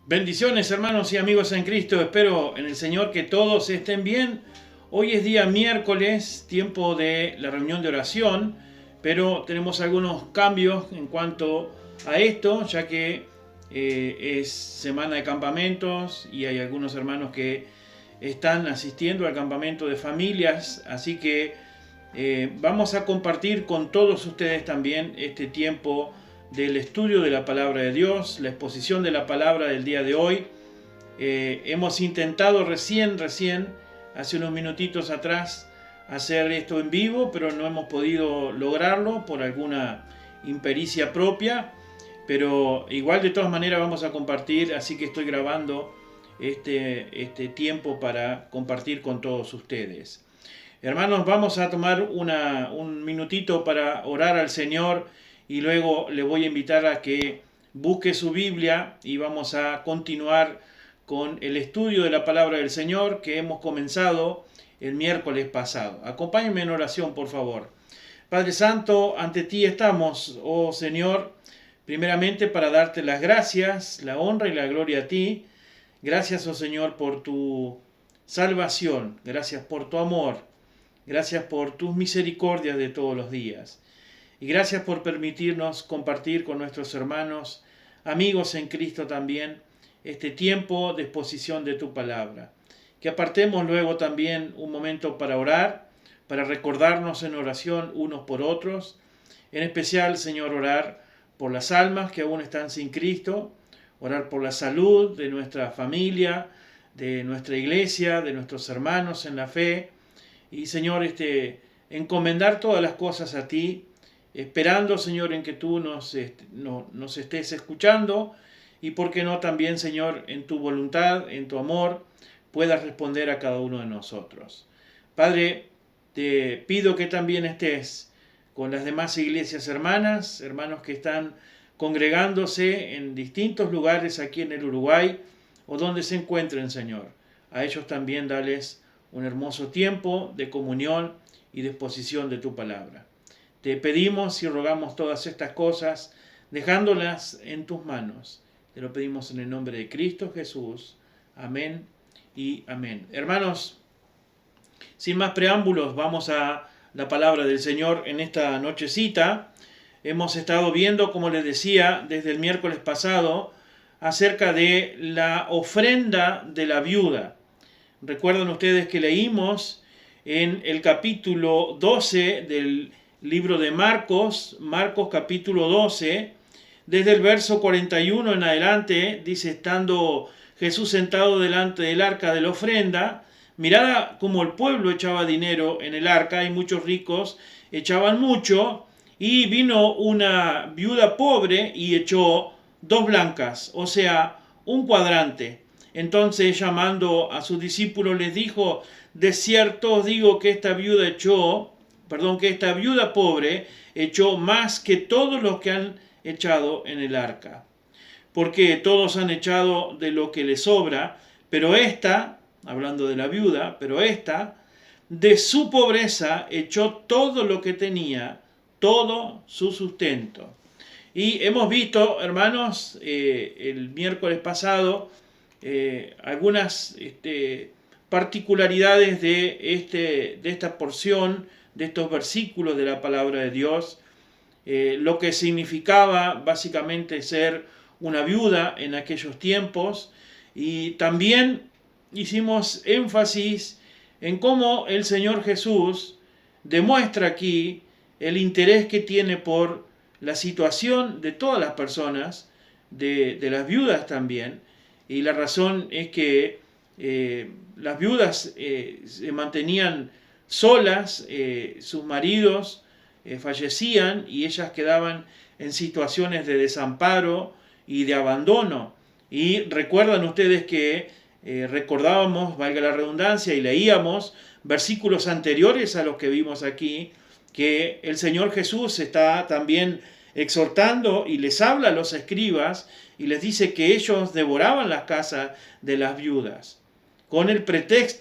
Bendiciones, hermanos y amigos en Cristo. Espero en el Señor que todos estén bien. Hoy es día miércoles, tiempo de la reunión de oración, pero tenemos algunos cambios en cuanto a esto, ya que es semana de campamentos y hay algunos hermanos que están asistiendo al campamento de familias, así que vamos a compartir con todos ustedes también este tiempo del estudio de la palabra de Dios, la exposición de la palabra del día de hoy. Hemos intentado recién, hace unos minutitos atrás, hacer esto en vivo, pero no hemos podido lograrlo por alguna impericia propia, pero igual de todas maneras vamos a compartir, así que estoy grabando este tiempo para compartir con todos ustedes. Hermanos, vamos a tomar un minutito para orar al Señor y luego le voy a invitar a que busque su Biblia y vamos a continuar con el estudio de la palabra del Señor que hemos comenzado el miércoles pasado. Acompáñenme en oración, por favor. Padre Santo, ante ti estamos, oh Señor, primeramente para darte las gracias, la honra y la gloria a ti. Gracias, oh Señor, por tu salvación, gracias por tu amor, gracias por tus misericordias de todos los días. Y gracias por permitirnos compartir con nuestros hermanos, amigos en Cristo también, este tiempo de exposición de tu palabra. Que apartemos luego también un momento para orar, para recordarnos en oración unos por otros. En especial, Señor, orar por las almas que aún están sin Cristo, orar por la salud de nuestra familia, de nuestra iglesia, de nuestros hermanos en la fe. Y, Señor, encomendar todas las cosas a ti, esperando, Señor, en que tú nos estés escuchando y, por qué no, también, Señor, en tu voluntad, en tu amor, puedas responder a cada uno de nosotros. Padre, te pido que también estés con las demás iglesias hermanos que están congregándose en distintos lugares aquí en el Uruguay o donde se encuentren, Señor. A ellos también dales un hermoso tiempo de comunión y de exposición de tu palabra. Te pedimos y rogamos todas estas cosas, dejándolas en tus manos. Te lo pedimos en el nombre de Cristo Jesús. Amén y amén. Hermanos, sin más preámbulos, vamos a la palabra del Señor en esta nochecita. Hemos estado viendo, como les decía, desde el miércoles pasado, acerca de la ofrenda de la viuda. Recuerdan ustedes que leímos en el capítulo 12 del libro de Marcos capítulo 12, desde el verso 41 en adelante, dice: estando Jesús sentado delante del arca de la ofrenda, miraba como el pueblo echaba dinero en el arca y muchos ricos echaban mucho, y vino una viuda pobre y echó 2 blancas, o sea, un cuadrante. Entonces, llamando a sus discípulos, les dijo: de cierto os digo que esta viuda pobre echó más que todos los que han echado en el arca. Porque todos han echado de lo que les sobra, pero esta, hablando de la viuda, de su pobreza echó todo lo que tenía, todo su sustento. Y hemos visto, hermanos, el miércoles pasado, algunas particularidades de esta porción, de estos versículos de la palabra de Dios, lo que significaba básicamente ser una viuda en aquellos tiempos, y también hicimos énfasis en cómo el Señor Jesús demuestra aquí el interés que tiene por la situación de todas las personas, de las viudas también, y la razón es que las viudas se mantenían solas, sus maridos fallecían y ellas quedaban en situaciones de desamparo y de abandono. Y recuerdan ustedes que recordábamos, valga la redundancia, y leíamos versículos anteriores a los que vimos aquí, que el Señor Jesús está también exhortando y les habla a los escribas y les dice que ellos devoraban las casas de las viudas con el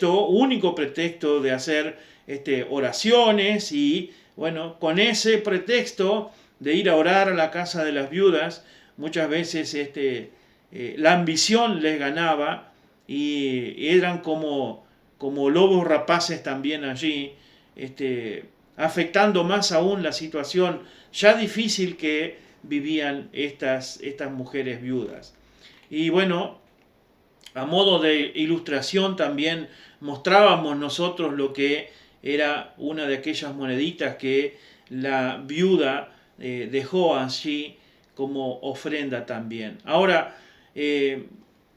único pretexto de hacer oraciones, y bueno, con ese pretexto de ir a orar a la casa de las viudas, muchas veces la ambición les ganaba y eran como lobos rapaces también allí, afectando más aún la situación ya difícil que vivían estas mujeres viudas. Y bueno, a modo de ilustración también mostrábamos nosotros lo que era una de aquellas moneditas que la viuda dejó allí como ofrenda también. Ahora, en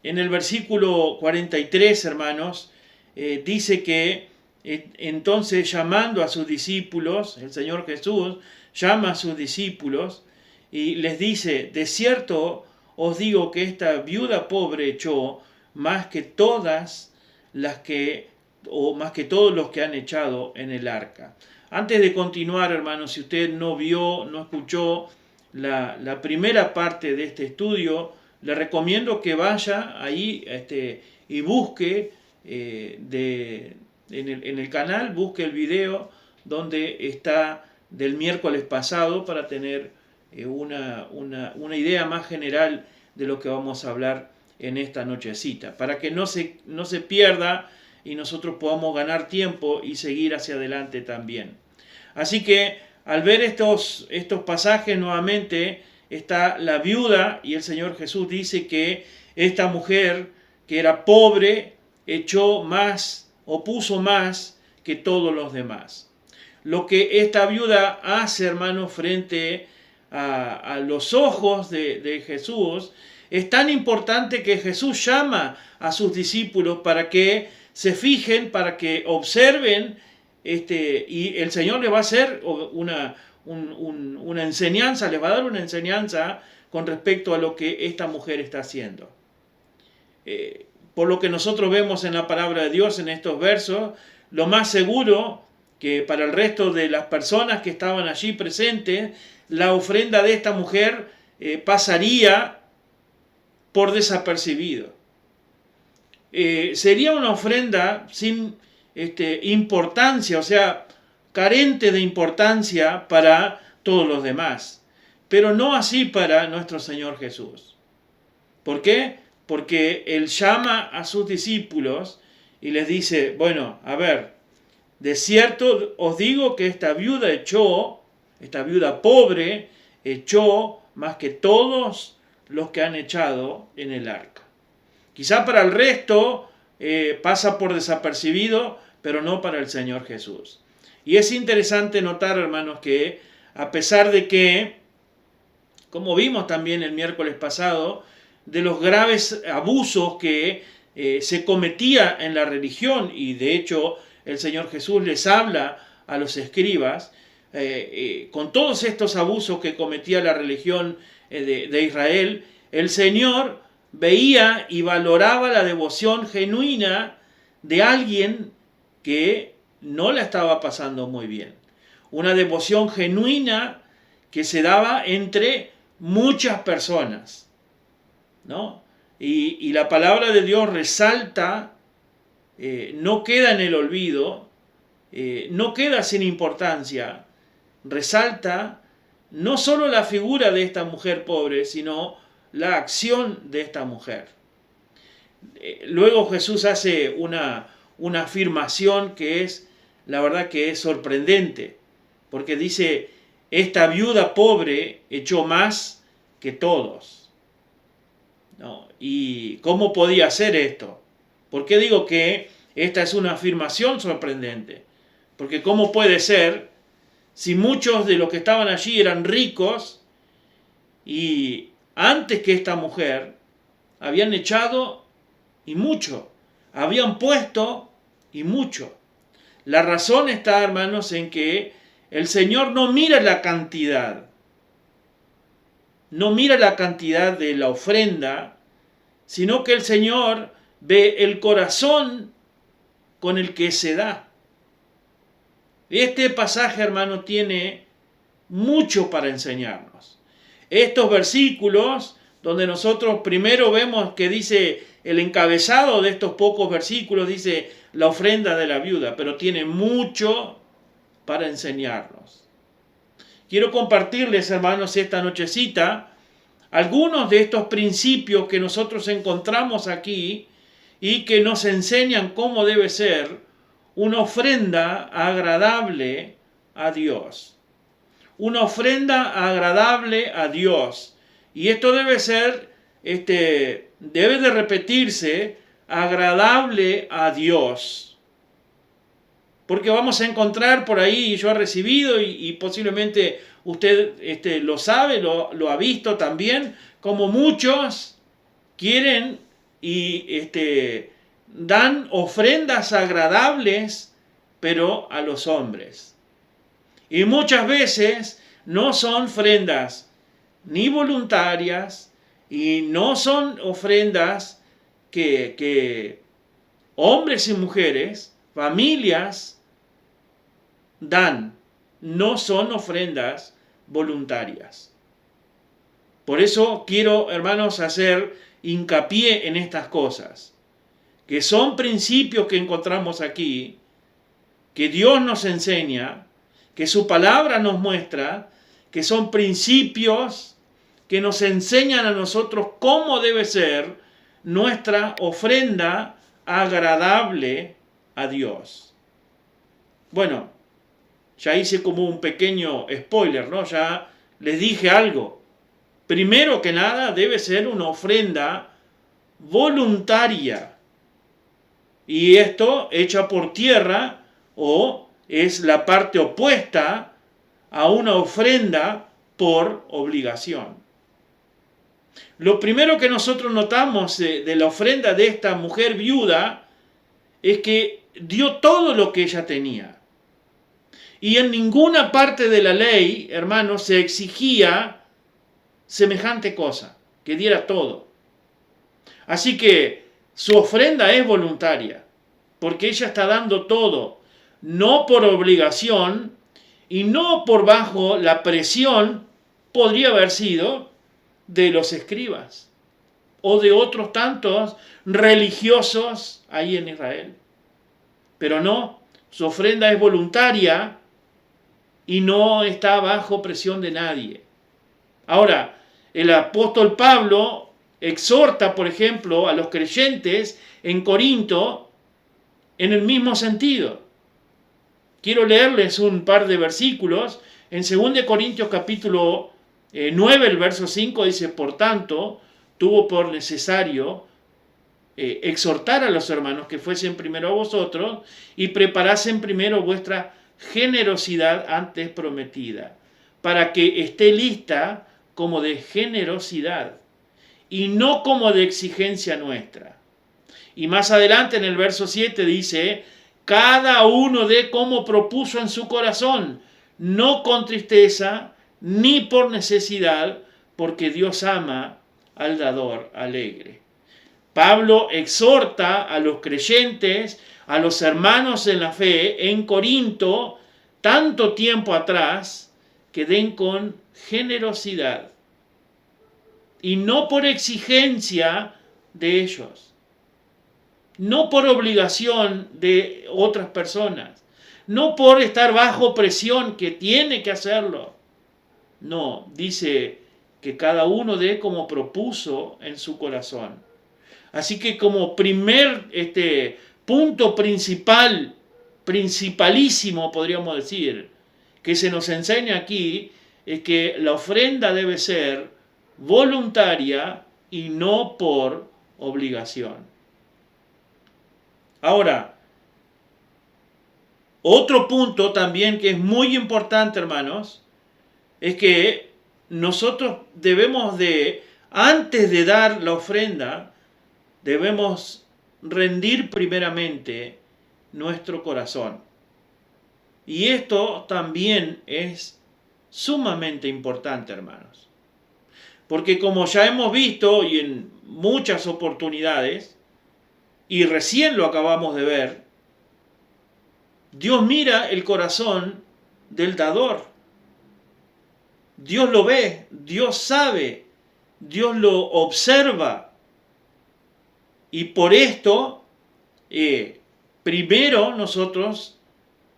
el versículo 43, hermanos, dice que entonces llamando a sus discípulos, el Señor Jesús llama a sus discípulos y les dice: de cierto os digo que esta viuda pobre echó más que todas las que, o más que todos los que han echado en el arca. Antes de continuar, hermanos, si usted no vio, no escuchó la primera parte de este estudio, le recomiendo que vaya ahí y busque en el canal, busque el video donde está del miércoles pasado para tener una idea más general de lo que vamos a hablar en esta nochecita, para que no se pierda y nosotros podamos ganar tiempo y seguir hacia adelante también. Así que al ver estos pasajes nuevamente, está la viuda y el Señor Jesús dice que esta mujer que era pobre echó más o puso más que todos los demás. Lo que esta viuda hace, hermanos, frente a los ojos de Jesús, es tan importante que Jesús llama a sus discípulos para que se fijen, para que observen, y el Señor les va a hacer una enseñanza, les va a dar una enseñanza con respecto a lo que esta mujer está haciendo. Por lo que nosotros vemos en la palabra de Dios en estos versos, lo más seguro que para el resto de las personas que estaban allí presentes, la ofrenda de esta mujer pasaría por desapercibido. Sería una ofrenda sin importancia, o sea, carente de importancia para todos los demás, pero no así para nuestro Señor Jesús. ¿Por qué? Porque Él llama a sus discípulos y les dice: bueno, a ver, de cierto os digo que esta viuda pobre, echó más que todos los que han echado en el arca. Quizá para el resto pasa por desapercibido, pero no para el Señor Jesús. Y es interesante notar, hermanos, que a pesar de que, como vimos también el miércoles pasado, de los graves abusos que se cometía en la religión, y de hecho el Señor Jesús les habla a los escribas, con todos estos abusos que cometía la religión de Israel, el Señor veía y valoraba la devoción genuina de alguien que no la estaba pasando muy bien. Una devoción genuina que se daba entre muchas personas, ¿no? Y la palabra de Dios resalta, no queda en el olvido, no queda sin importancia, resalta no solo la figura de esta mujer pobre, sino la acción de esta mujer. Luego Jesús hace una afirmación que es, la verdad que es sorprendente, porque dice: esta viuda pobre echó más que todos. ¿No? ¿Y cómo podía hacer esto? ¿Por qué digo que esta es una afirmación sorprendente? Porque ¿cómo puede ser si muchos de los que estaban allí eran ricos y antes que esta mujer habían echado y mucho, habían puesto y mucho? La razón está, hermanos, en que el Señor no mira la cantidad, no mira la cantidad de la ofrenda, sino que el Señor ve el corazón con el que se da. Este pasaje, hermano, tiene mucho para enseñarnos. Estos versículos, donde nosotros primero vemos que dice el encabezado de estos pocos versículos, dice la ofrenda de la viuda, pero tiene mucho para enseñarnos. Quiero compartirles, hermanos, esta nochecita algunos de estos principios que nosotros encontramos aquí y que nos enseñan cómo debe ser una ofrenda agradable a Dios. Una ofrenda agradable a Dios. Y esto debe ser, debe de repetirse, agradable a Dios. Porque vamos a encontrar por ahí, yo he recibido y posiblemente usted lo sabe, lo ha visto también, como muchos quieren y dan ofrendas agradables, pero a los hombres. Y muchas veces no son ofrendas ni voluntarias y no son ofrendas que hombres y mujeres, familias, dan, no son ofrendas voluntarias. Por eso quiero, hermanos, hacer hincapié en estas cosas, que son principios que encontramos aquí, que Dios nos enseña, que su palabra nos muestra, que son principios que nos enseñan a nosotros cómo debe ser nuestra ofrenda agradable a Dios. Bueno, ya hice como un pequeño spoiler, ¿no? Ya les dije algo. Primero que nada, debe ser una ofrenda voluntaria. Y esto hecha por tierra o es la parte opuesta a una ofrenda por obligación. Lo primero que nosotros notamos de la ofrenda de esta mujer viuda es que dio todo lo que ella tenía. Y en ninguna parte de la ley, hermanos, se exigía semejante cosa, que diera todo. Así que su ofrenda es voluntaria, porque ella está dando todo, no por obligación y no por bajo la presión, podría haber sido, de los escribas o de otros tantos religiosos ahí en Israel. Pero no, su ofrenda es voluntaria y no está bajo presión de nadie. Ahora, el apóstol Pablo exhorta, por ejemplo, a los creyentes en Corinto en el mismo sentido. Quiero leerles un par de versículos. En 2 Corintios capítulo 9, el verso 5 dice: por tanto, tuvo por necesario exhortar a los hermanos que fuesen primero a vosotros y preparasen primero vuestra generosidad antes prometida, para que esté lista como de generosidad y no como de exigencia nuestra. Y más adelante en el verso 7 dice: cada uno dé como propuso en su corazón, no con tristeza ni por necesidad, porque Dios ama al dador alegre. Pablo exhorta a los creyentes, a los hermanos en la fe en Corinto, tanto tiempo atrás, que den con generosidad y no por exigencia de ellos, no por obligación de otras personas, no por estar bajo presión que tiene que hacerlo. No, dice que cada uno dé como propuso en su corazón. Así que como primer punto principalísimo, podríamos decir, que se nos enseña aquí, es que la ofrenda debe ser voluntaria y no por obligación. Ahora, otro punto también que es muy importante, hermanos, es que nosotros debemos de, antes de dar la ofrenda, debemos rendir primeramente nuestro corazón. Y esto también es sumamente importante, hermanos. Porque como ya hemos visto y en muchas oportunidades, y recién lo acabamos de ver, Dios mira el corazón del dador. Dios lo ve, Dios sabe, Dios lo observa. Y por esto, primero nosotros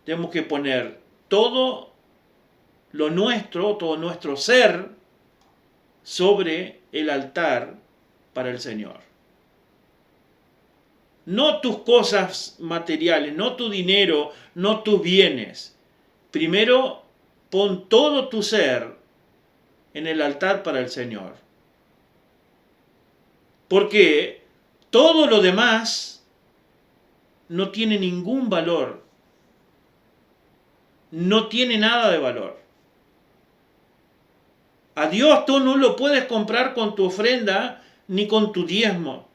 tenemos que poner todo lo nuestro, todo nuestro ser, sobre el altar para el Señor. No tus cosas materiales, no tu dinero, no tus bienes. Primero, pon todo tu ser en el altar para el Señor. Porque todo lo demás no tiene ningún valor. No tiene nada de valor. A Dios tú no lo puedes comprar con tu ofrenda ni con tu diezmo.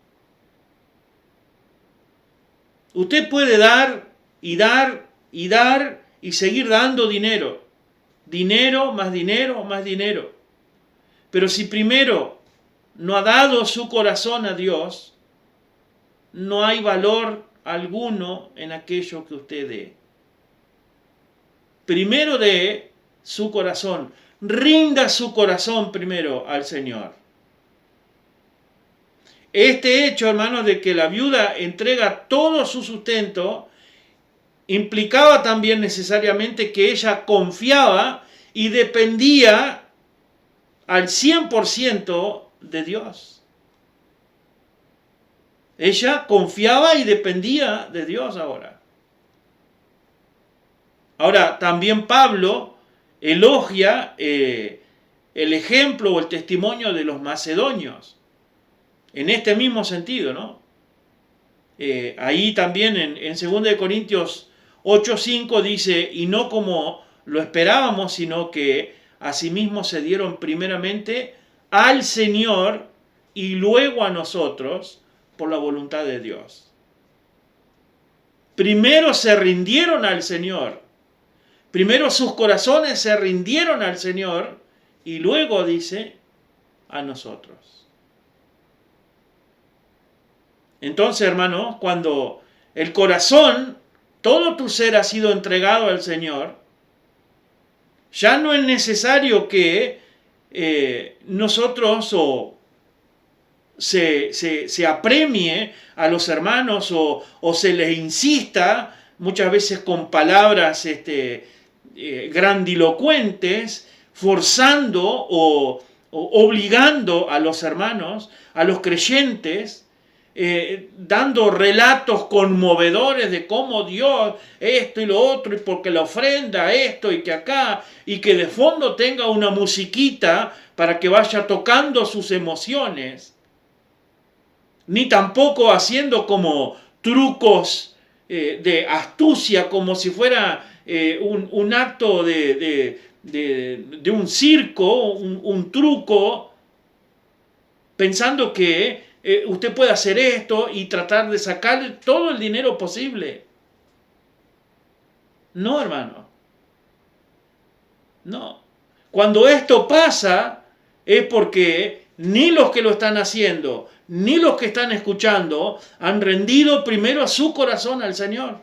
Usted puede dar y dar y dar y seguir dando dinero. Dinero, más dinero, más dinero. Pero si primero no ha dado su corazón a Dios, no hay valor alguno en aquello que usted dé. Primero dé su corazón. Rinda su corazón primero al Señor. Este hecho, hermanos, de que la viuda entrega todo su sustento, implicaba también necesariamente que ella confiaba y dependía al 100% de Dios. Ella confiaba y dependía de Dios ahora. Ahora, también Pablo elogia el ejemplo o el testimonio de los macedonios, en este mismo sentido, ¿no? Ahí también en 2 Corintios 8:5 dice, y no como lo esperábamos, sino que asimismo se dieron primeramente al Señor y luego a nosotros por la voluntad de Dios. Primero se rindieron al Señor, primero sus corazones se rindieron al Señor y luego dice a nosotros. Entonces, hermano, cuando el corazón, todo tu ser ha sido entregado al Señor, ya no es necesario que nosotros se apremie a los hermanos o se les insista, muchas veces con palabras grandilocuentes, forzando o obligando a los hermanos, a los creyentes, dando relatos conmovedores de cómo Dios esto y lo otro, y porque la ofrenda esto y que acá, y que de fondo tenga una musiquita para que vaya tocando sus emociones, ni tampoco haciendo como trucos de astucia, como si fuera un acto de un circo, un truco, pensando que usted puede hacer esto y tratar de sacar todo el dinero posible. No, hermano. No. Cuando esto pasa es porque ni los que lo están haciendo, ni los que están escuchando han rendido primero su corazón al Señor.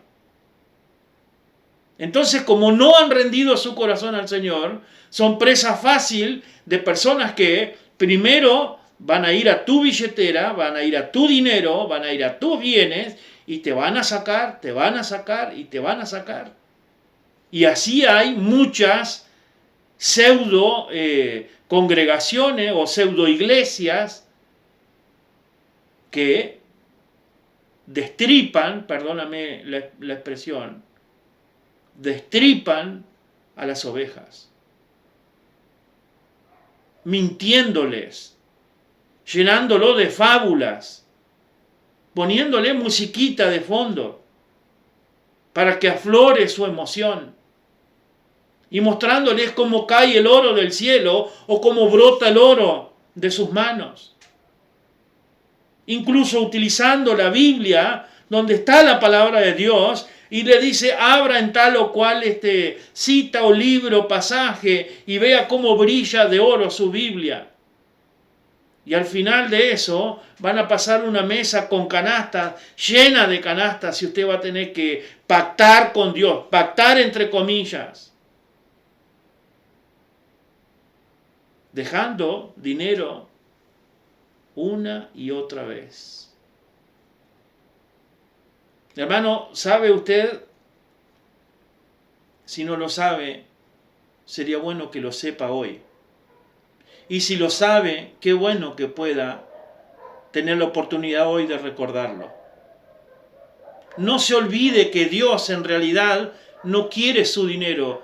Entonces, como no han rendido su corazón al Señor, son presa fácil de personas que primero van a ir a tu billetera, van a ir a tu dinero, van a ir a tus bienes y te van a sacar, te van a sacar y te van a sacar. Y así hay muchas pseudo congregaciones o pseudo iglesias que destripan, perdóname la expresión, destripan a las ovejas, mintiéndoles, llenándolo de fábulas, poniéndole musiquita de fondo para que aflore su emoción y mostrándoles cómo cae el oro del cielo o cómo brota el oro de sus manos. Incluso utilizando la Biblia, donde está la palabra de Dios, y le dice, abra en tal o cual cita o libro, pasaje, y vea cómo brilla de oro su Biblia. Y al final de eso van a pasar una mesa con canastas, llena de canastas, y usted va a tener que pactar con Dios, pactar entre comillas, dejando dinero una y otra vez. Hermano, ¿sabe usted? Si no lo sabe, sería bueno que lo sepa hoy. Y si lo sabe, qué bueno que pueda tener la oportunidad hoy de recordarlo. No se olvide que Dios en realidad no quiere su dinero.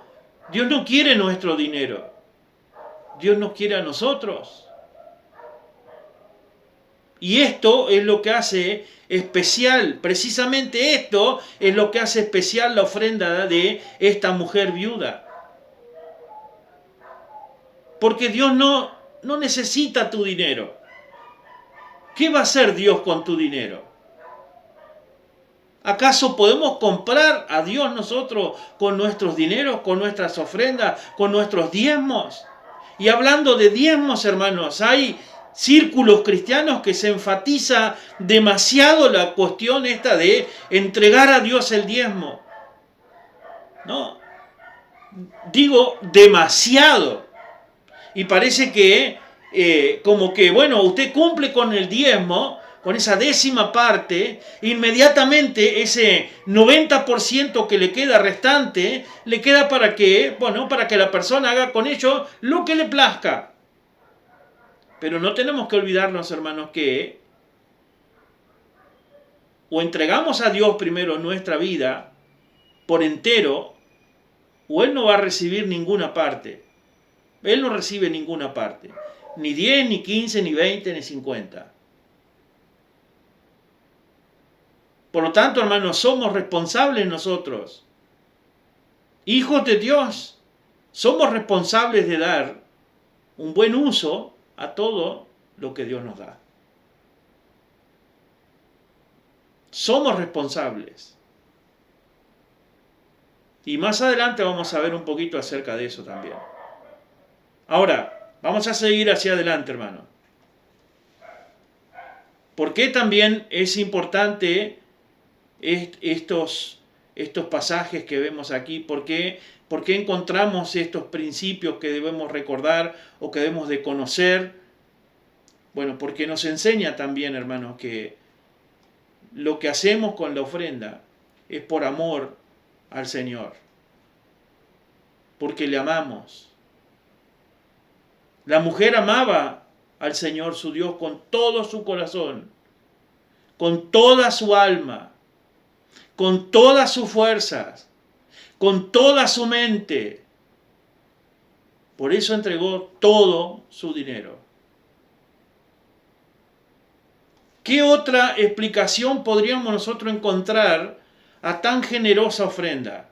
Dios no quiere nuestro dinero. Dios nos quiere a nosotros. Y esto es lo que hace especial, precisamente esto es lo que hace especial la ofrenda de esta mujer viuda. Porque Dios no necesita tu dinero. ¿Qué va a hacer Dios con tu dinero? ¿Acaso podemos comprar a Dios nosotros con nuestros dineros, con nuestras ofrendas, con nuestros diezmos? Y hablando de diezmos, hermanos, hay círculos cristianos que se enfatiza demasiado la cuestión esta de entregar a Dios el diezmo. No, digo demasiado. Y parece que como que, bueno, usted cumple con el diezmo, con esa décima parte, inmediatamente ese 90% que le queda restante, le queda para que, bueno, para que la persona haga con ello lo que le plazca. Pero no tenemos que olvidarnos, hermanos, que o entregamos a Dios primero nuestra vida por entero, o Él no va a recibir ninguna parte. Él no recibe ninguna parte. Ni 10, ni 15, ni 20, ni 50. Por lo tanto, hermanos, somos responsables nosotros. Hijos de Dios, somos responsables de dar un buen uso a todo lo que Dios nos da. Somos responsables. Y más adelante vamos a ver un poquito acerca de eso también. Ahora, vamos a seguir hacia adelante, hermano. ¿Por qué también es importante estos pasajes que vemos aquí? ¿Por qué encontramos estos principios que debemos recordar o que debemos de conocer? Bueno, porque nos enseña también, hermanos, que lo que hacemos con la ofrenda es por amor al Señor, porque le amamos. La mujer amaba al Señor su Dios con todo su corazón, con toda su alma, con todas sus fuerzas, con toda su mente. Por eso entregó todo su dinero. ¿Qué otra explicación podríamos nosotros encontrar a tan generosa ofrenda?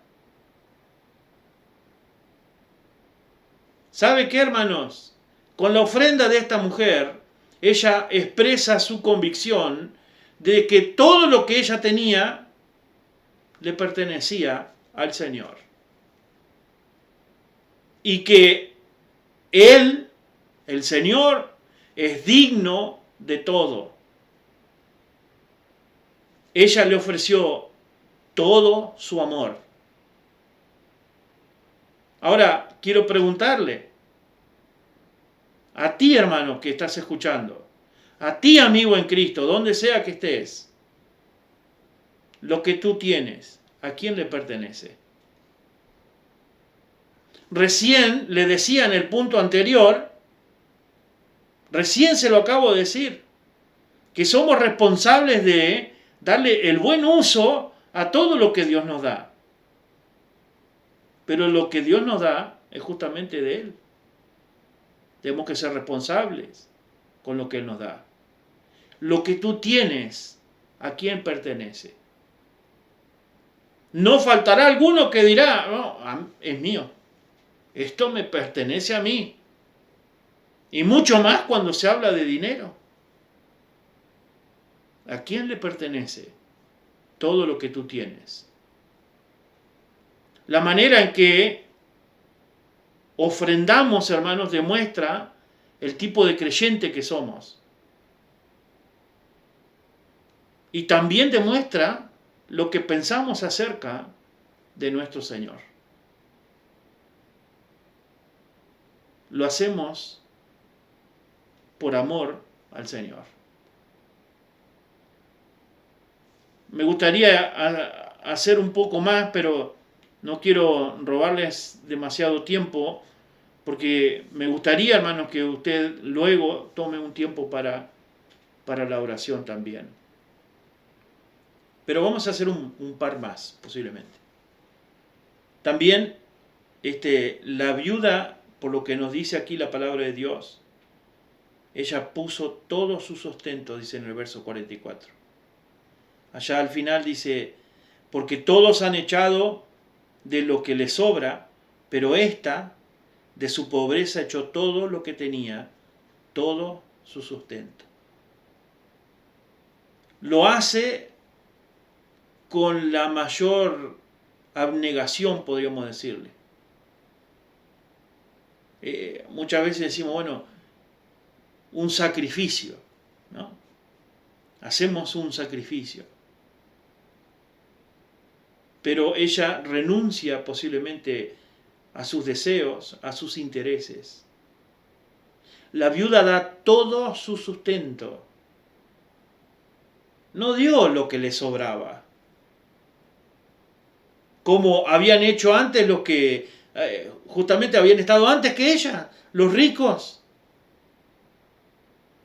¿Sabe qué, hermanos? Con la ofrenda de esta mujer, ella expresa su convicción de que todo lo que ella tenía le pertenecía al Señor. Y que Él, el Señor, es digno de todo. Ella le ofreció todo su amor. Ahora, quiero preguntarle, a ti, hermano, que estás escuchando, a ti, amigo en Cristo, donde sea que estés, lo que tú tienes, ¿a quién le pertenece? Recién le decía en el punto anterior, recién se lo acabo de decir, que somos responsables de darle el buen uso a todo lo que Dios nos da. Pero lo que Dios nos da es justamente de Él. Tenemos que ser responsables con lo que Él nos da. Lo que tú tienes, ¿a quién pertenece? No faltará alguno que dirá, no, es mío. Esto me pertenece a mí. Y mucho más cuando se habla de dinero. ¿A quién le pertenece todo lo que tú tienes? La manera en que ofrendamos, hermanos, demuestra el tipo de creyente que somos. Y también demuestra lo que pensamos acerca de nuestro Señor. Lo hacemos por amor al Señor. Me gustaría hacer un poco más, pero no quiero robarles demasiado tiempo, porque me gustaría, hermanos, que usted luego tome un tiempo para la oración también. Pero vamos a hacer un par más, posiblemente. También la viuda, por lo que nos dice aquí la palabra de Dios, ella puso todo su sustento, dice en el verso 44. Allá al final dice, porque todos han echado de lo que les sobra, pero ésta de su pobreza echó todo lo que tenía, todo su sustento. Lo hace con la mayor abnegación, podríamos decirle. Muchas veces decimos, bueno, un sacrificio, ¿no? Hacemos un sacrificio. Pero ella renuncia posiblemente a sus deseos, a sus intereses. La viuda da todo su sustento. No dio lo que le sobraba, como habían hecho antes los que justamente habían estado antes que ella, los ricos,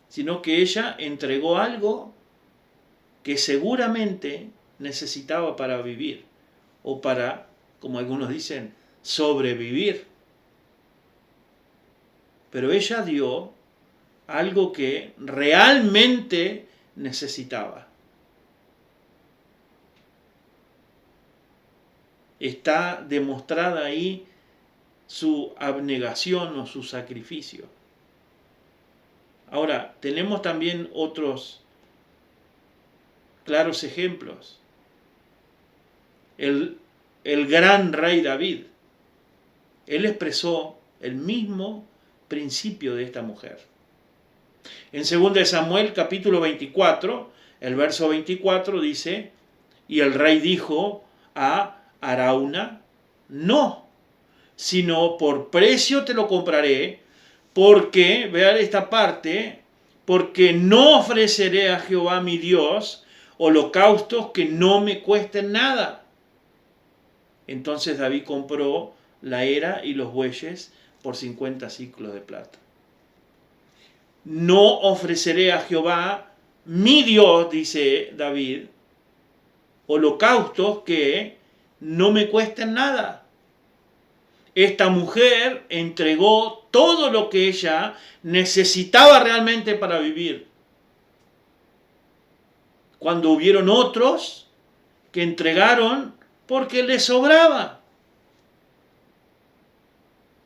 sino que ella entregó algo que seguramente necesitaba para vivir, o para, como algunos dicen, sobrevivir. Pero ella dio algo que realmente necesitaba. Está demostrada ahí su abnegación o su sacrificio. Ahora, tenemos también otros claros ejemplos. El gran rey David, él expresó el mismo principio de esta mujer. En 2 Samuel capítulo 24, el verso 24 dice, y el rey dijo a Arauna, no, sino por precio te lo compraré, porque, vean esta parte, porque no ofreceré a Jehová mi Dios holocaustos que no me cuesten nada. Entonces David compró la era y los bueyes por 50 siclos de plata. No ofreceré a Jehová mi Dios, dice David, holocaustos que no me cuesten nada. Esta mujer entregó todo lo que ella necesitaba realmente para vivir. Cuando hubieron otros que entregaron porque les sobraba.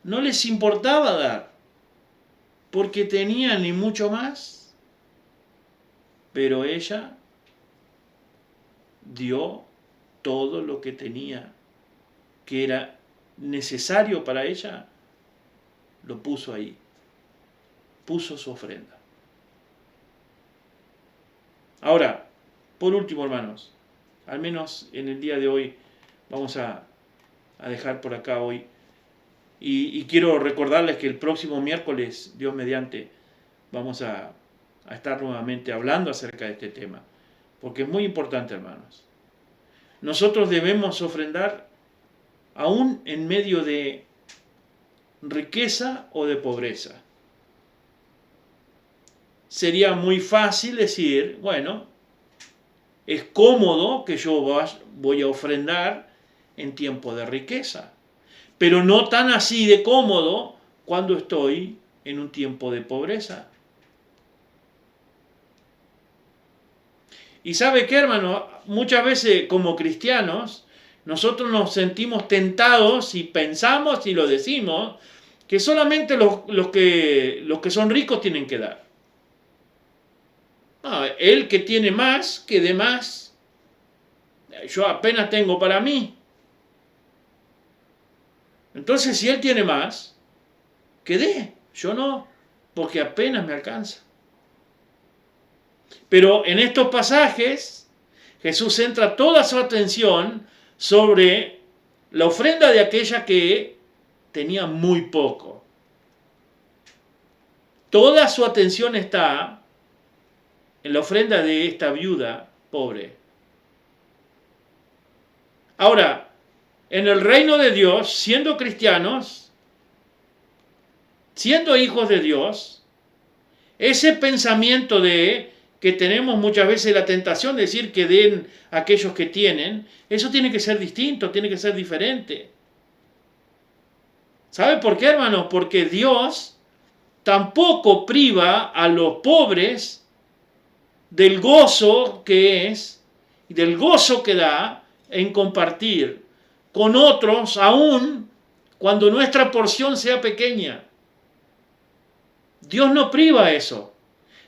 No les importaba dar, porque tenían ni mucho más. Pero ella dio todo lo que tenía, que era necesario para ella, lo puso ahí. Puso su ofrenda. Ahora, por último, hermanos, al menos en el día de hoy, vamos a dejar por acá hoy. Y quiero recordarles que el próximo miércoles, Dios mediante, vamos a estar nuevamente hablando acerca de este tema, porque es muy importante, hermanos. Nosotros debemos ofrendar aún en medio de riqueza o de pobreza. Sería muy fácil decir, bueno, es cómodo que yo voy a ofrendar en tiempo de riqueza, pero no tan así de cómodo cuando estoy en un tiempo de pobreza. Y ¿sabe qué, hermano? Muchas veces como cristianos, nosotros nos sentimos tentados y pensamos y lo decimos, que solamente los que son ricos tienen que dar. No, el que tiene más, que dé más. Yo apenas tengo para mí. Entonces, si él tiene más, que dé. Yo no, porque apenas me alcanza. Pero en estos pasajes, Jesús centra toda su atención sobre la ofrenda de aquella que tenía muy poco. Toda su atención está en la ofrenda de esta viuda pobre. Ahora, en el reino de Dios, siendo cristianos, siendo hijos de Dios, ese pensamiento de que tenemos muchas veces la tentación de decir que den a aquellos que tienen, eso tiene que ser distinto, tiene que ser diferente. ¿Sabe por qué, hermanos? Porque Dios tampoco priva a los pobres del gozo que es y del gozo que da en compartir con otros, aun cuando nuestra porción sea pequeña. Dios no priva eso.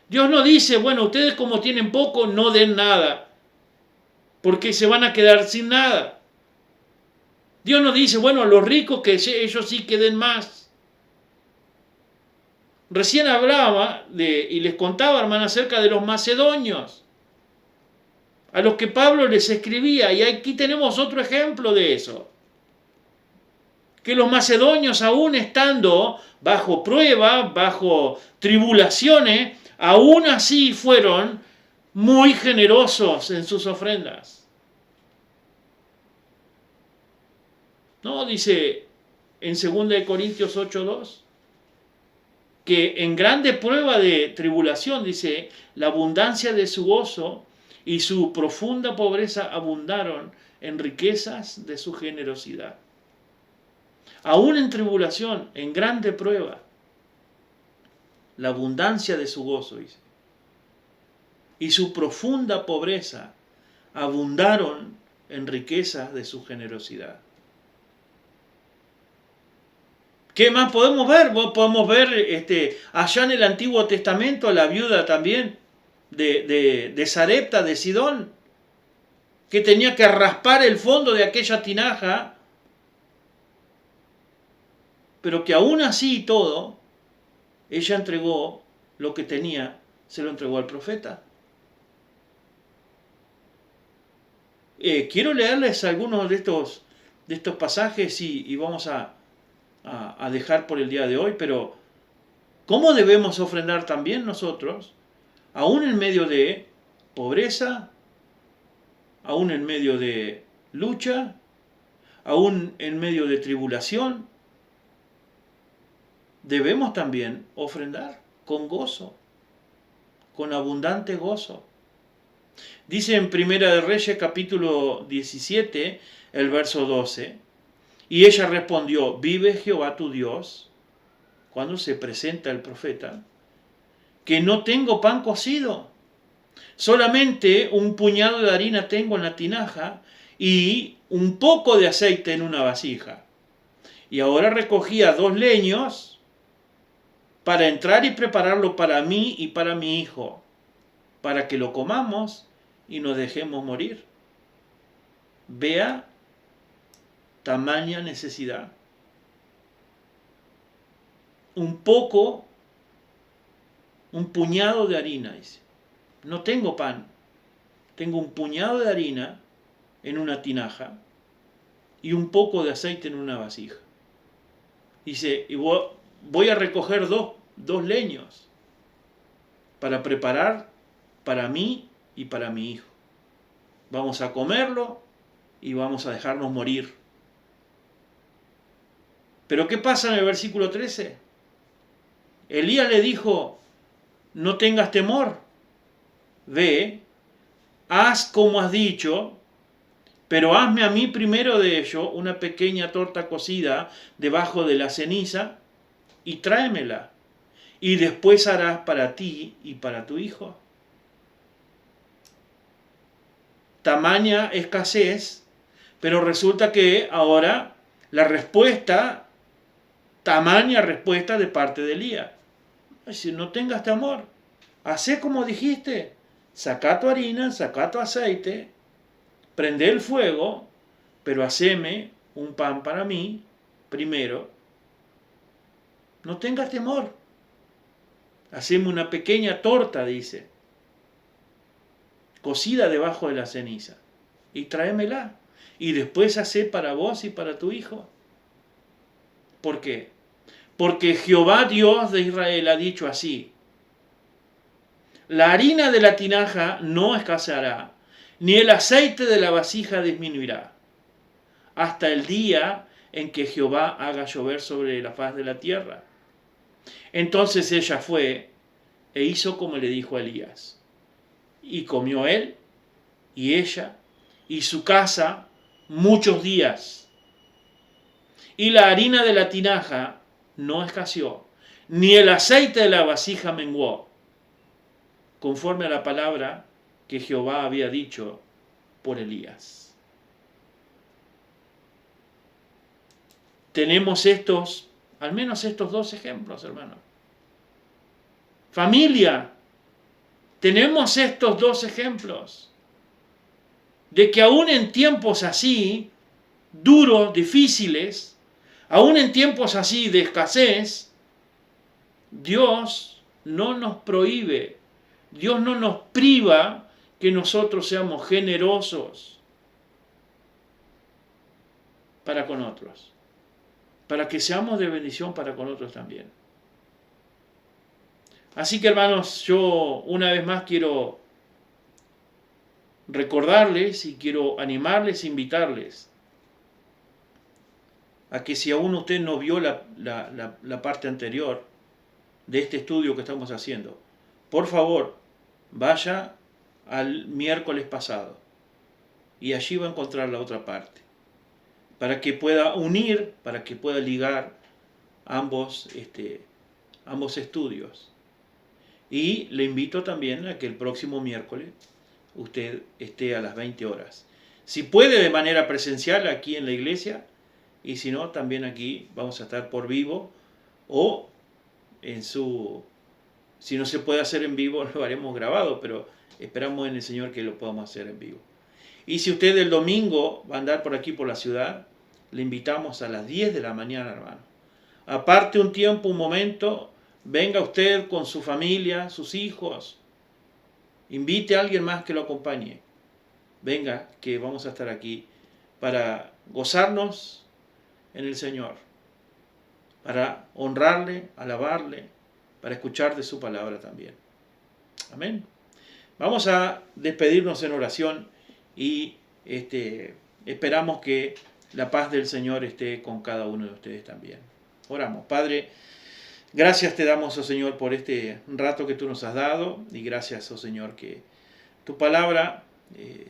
Dios no dice, bueno, ustedes como tienen poco, no den nada, porque se van a quedar sin nada. Dios no dice, bueno, los ricos que ellos sí que den más. Recién hablaba y les contaba, hermano, acerca de los macedonios, a los que Pablo les escribía, y aquí tenemos otro ejemplo de eso. Que los macedonios, aún estando bajo prueba, bajo tribulaciones, aún así fueron muy generosos en sus ofrendas. ¿No? Dice en 2 Corintios 8:2, que en grande prueba de tribulación, dice, la abundancia de su gozo y su profunda pobreza abundaron en riquezas de su generosidad. Aún en tribulación, en grande prueba, la abundancia de su gozo, dice, y su profunda pobreza abundaron en riquezas de su generosidad. ¿Qué más podemos ver? Podemos ver allá en el Antiguo Testamento a la viuda también de Sarepta, de Sidón, que tenía que raspar el fondo de aquella tinaja, pero que aún así y todo, ella entregó lo que tenía, se lo entregó al profeta. Quiero leerles algunos de estos pasajes y vamos a dejar por el día de hoy, pero ¿cómo debemos ofrendar también nosotros, aún en medio de pobreza, aún en medio de lucha, aún en medio de tribulación? Debemos también ofrendar con gozo, con abundante gozo. Dice en Primera de Reyes capítulo 17, el verso 12, y ella respondió, vive Jehová tu Dios, cuando se presenta el profeta, que no tengo pan cocido, solamente un puñado de harina tengo en la tinaja y un poco de aceite en una vasija. Y ahora recogía 2 leños para entrar y prepararlo para mí y para mi hijo, para que lo comamos y nos dejemos morir. Vea tamaña necesidad. Un puñado de harina, dice. No tengo pan, tengo un puñado de harina en una tinaja y un poco de aceite en una vasija. Dice, y voy a recoger dos leños para preparar para mí y para mi hijo. Vamos a comerlo y vamos a dejarnos morir. Pero ¿qué pasa en el versículo 13? Elías le dijo, no tengas temor, ve, haz como has dicho, pero hazme a mí primero de ello una pequeña torta cocida debajo de la ceniza y tráemela, y después harás para ti y para tu hijo. Tamaña escasez, pero resulta que ahora la respuesta, tamaña respuesta de parte de Elías. Si no tengas temor, hacé como dijiste, saca tu harina, saca tu aceite, prende el fuego, pero haceme un pan para mí primero. No tengas temor, haceme una pequeña torta, dice, cocida debajo de la ceniza, y tráemela, y después hacé para vos y para tu hijo. ¿Por qué? Porque Jehová Dios de Israel ha dicho así, la harina de la tinaja no escaseará, ni el aceite de la vasija disminuirá, hasta el día en que Jehová haga llover sobre la faz de la tierra. Entonces ella fue e hizo como le dijo a Elías. Y comió él y ella y su casa muchos días. Y la harina de la tinaja no escaseó, ni el aceite de la vasija menguó, conforme a la palabra que Jehová había dicho por Elías. Tenemos al menos estos dos ejemplos, hermano. Familia, tenemos estos dos ejemplos de que aún en tiempos así, duros, difíciles, aún en tiempos así de escasez, Dios no nos prohíbe, Dios no nos priva que nosotros seamos generosos para con otros, para que seamos de bendición para con otros también. Así que, hermanos, yo una vez más quiero recordarles y quiero animarles, invitarles a que si aún usted no vio la parte anterior de este estudio que estamos haciendo, por favor, vaya al miércoles pasado y allí va a encontrar la otra parte, para que pueda unir, para que pueda ligar ambos estudios. Y le invito también a que el próximo miércoles usted esté a las 20 horas. Si puede de manera presencial aquí en la iglesia, y si no, también aquí vamos a estar por vivo, o si no se puede hacer en vivo, lo haremos grabado, pero esperamos en el Señor que lo podamos hacer en vivo. Y si usted el domingo va a andar por aquí por la ciudad, le invitamos a las 10 de la mañana, hermano. Aparte un tiempo, un momento, venga usted con su familia, sus hijos, invite a alguien más que lo acompañe. Venga, que vamos a estar aquí para gozarnos en el Señor, para honrarle, alabarle, para escuchar de su palabra también. Amén. Vamos a despedirnos en oración y esperamos que la paz del Señor esté con cada uno de ustedes también. Oramos. Padre, gracias te damos, oh Señor, por este rato que tú nos has dado, y gracias, oh Señor, que tu palabra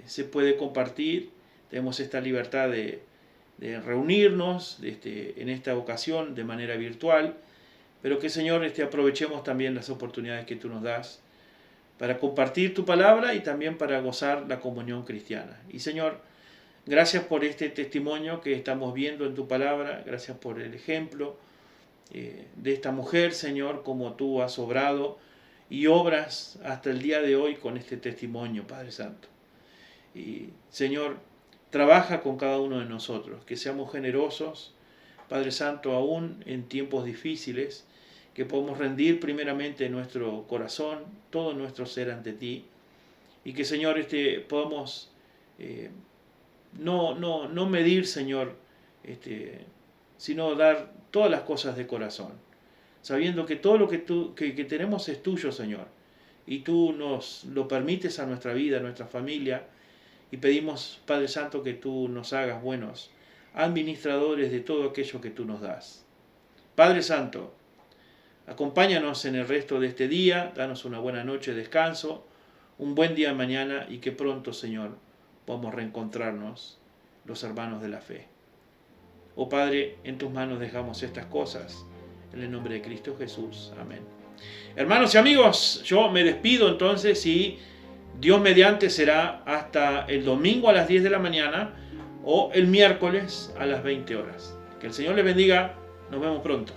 se puede compartir. Tenemos esta libertad de reunirnos en esta ocasión de manera virtual, pero que, Señor, aprovechemos también las oportunidades que tú nos das para compartir tu palabra y también para gozar la comunión cristiana. Y, Señor, gracias por este testimonio que estamos viendo en tu palabra, gracias por el ejemplo de esta mujer, Señor, como tú has obrado y obras hasta el día de hoy con este testimonio, Padre Santo. Y, Señor, trabaja con cada uno de nosotros, que seamos generosos, Padre Santo, aún en tiempos difíciles, que podamos rendir primeramente nuestro corazón, todo nuestro ser ante ti, y que, Señor, podamos no medir, Señor, sino dar todas las cosas de corazón, sabiendo que todo lo que tenemos es tuyo, Señor, y tú nos lo permites a nuestra vida, a nuestra familia, y pedimos, Padre Santo, que tú nos hagas buenos administradores de todo aquello que tú nos das. Padre Santo, acompáñanos en el resto de este día, danos una buena noche de descanso, un buen día mañana, y que pronto, Señor, podamos reencontrarnos los hermanos de la fe. Oh Padre, en tus manos dejamos estas cosas, en el nombre de Cristo Jesús. Amén. Hermanos y amigos, yo me despido entonces, y Dios mediante será hasta el domingo a las 10 de la mañana o el miércoles a las 20 horas. Que el Señor les bendiga. Nos vemos pronto.